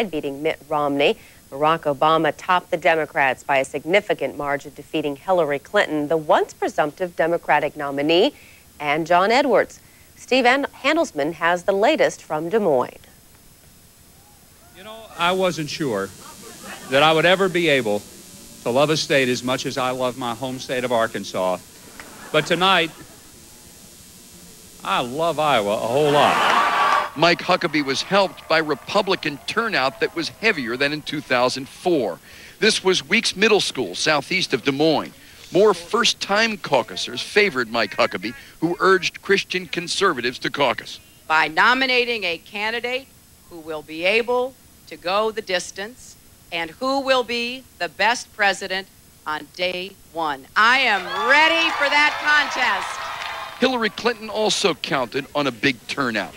beating Mitt Romney. Barack Obama topped the Democrats by a significant margin, defeating Hillary Clinton, the once presumptive Democratic nominee, and John Edwards. Steve Handelsman has the latest from Des Moines. You know, I wasn't sure that I would ever be able to love a state as much as I love my home state of Arkansas. But tonight, I love Iowa a whole lot. Mike Huckabee was helped by Republican turnout that was heavier than in 2004. This was Weeks Middle School, southeast of Des Moines. More first-time caucusers favored Mike Huckabee, who urged Christian conservatives to caucus. By nominating a candidate who will be able to go the distance and who will be the best president on day one. I am ready for that contest. Hillary Clinton also counted on a big turnout.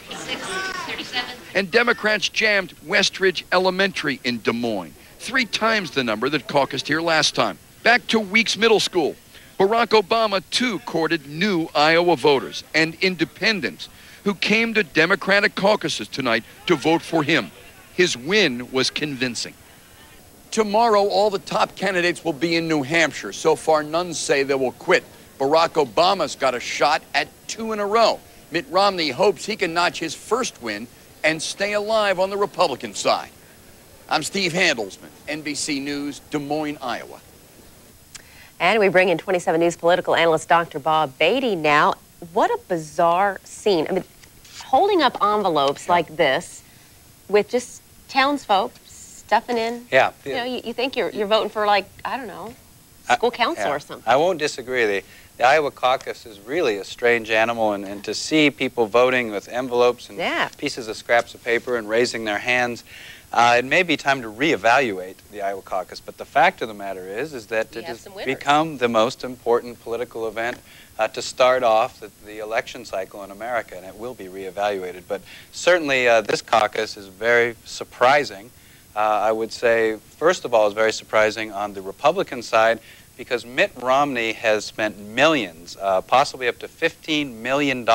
And Democrats jammed Westridge Elementary in Des Moines, 3 times the number that caucused here last time. Back to Weeks Middle School. Barack Obama, too, courted new Iowa voters and independents who came to Democratic caucuses tonight to vote for him. His win was convincing. Tomorrow, all the top candidates will be in New Hampshire. So far, none say they will quit. Barack Obama's got a shot at 2 in a row. Mitt Romney hopes he can notch his first win and stay alive on the Republican side. I'm Steve Handelsman, NBC News, Des Moines, Iowa. And we bring in 27 News political analyst Dr. Bob Beatty now. What a bizarre scene. I mean, holding up envelopes like this with just townsfolk stuffing in. Yeah. You know, you think you're voting for, like, I don't know, school council or something. I won't disagree. The Iowa caucus is really a strange animal, and to see people voting with envelopes and pieces of scraps of paper and raising their hands, it may be time to reevaluate the Iowa caucus. But the fact of the matter is that it has become the most important political event to start off the election cycle in America, and it will be reevaluated. But certainly this caucus is very surprising. I would say, first of all, it's very surprising on the Republican side, because Mitt Romney has spent millions, possibly up to $15 million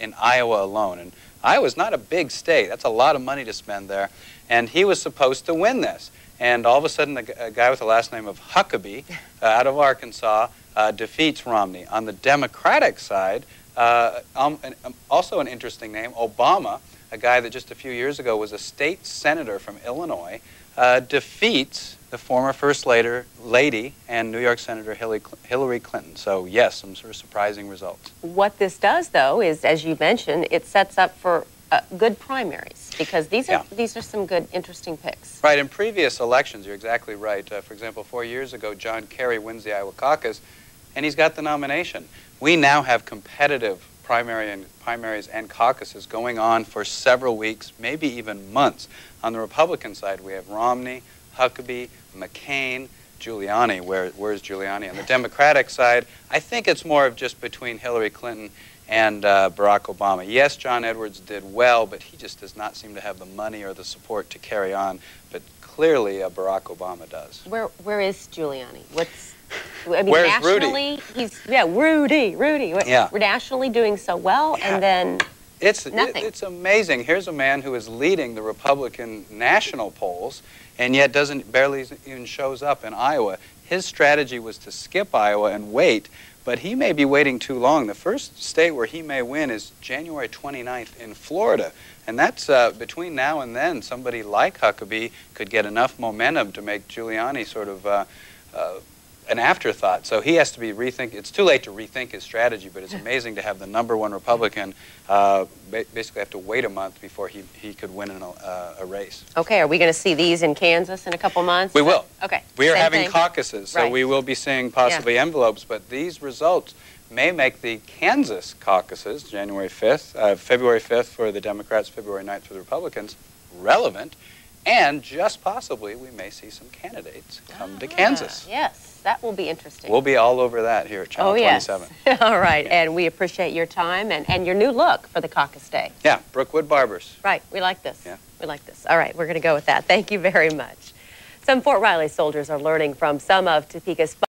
in Iowa alone. And Iowa's not a big state. That's a lot of money to spend there. And he was supposed to win this. And all of a sudden, a guy with the last name of Huckabee out of Arkansas defeats Romney. On the Democratic side, also an interesting name, Obama, a guy that just a few years ago was a state senator from Illinois, defeats the former First Lady and New York Senator Hillary Clinton. So yes, some sort of surprising results. What this does, though, is, as you mentioned, it sets up for good primaries, because these are some good, interesting picks. Right. In previous elections, you're exactly right. For example, 4 years ago, John Kerry wins the Iowa caucus, and he's got the nomination. We now have competitive primaries and caucuses going on for several weeks, maybe even months. On the Republican side, we have Romney, Huckabee, McCain, Giuliani. Where's Giuliani? On the Democratic side, I think it's more of just between Hillary Clinton and Barack Obama. Yes, John Edwards did well, but he just does not seem to have the money or the support to carry on. But clearly, Barack Obama does. Where is Giuliani? I mean, where's nationally, Rudy? Rudy. Yeah. We're nationally doing so well, and then nothing. It's amazing. Here's a man who is leading the Republican national polls, and yet barely even shows up in Iowa. His strategy was to skip Iowa and wait, but he may be waiting too long. The first state where he may win is January 29th in Florida, and that's between now and then, somebody like Huckabee could get enough momentum to make Giuliani sort of an afterthought. So he has to be it's too late to rethink his strategy, but it's amazing to have the #1 Republican basically have to wait a month before he could win a race. Okay, are we going to see these in Kansas in a couple months? We will. Okay. We are having caucuses, so we will be seeing possibly envelopes, but these results may make the Kansas caucuses, January 5th, February 5th for the Democrats, February 9th for the Republicans, relevant, and just possibly we may see some candidates come to Kansas. Yes. That will be interesting. We'll be all over that here at Channel 27. Yes. All right, and we appreciate your time and your new look for the caucus day. Yeah, Brookwood Barbers. Right, we like this. Yeah. We like this. All right, we're going to go with that. Thank you very much. Some Fort Riley soldiers are learning from some of Topeka's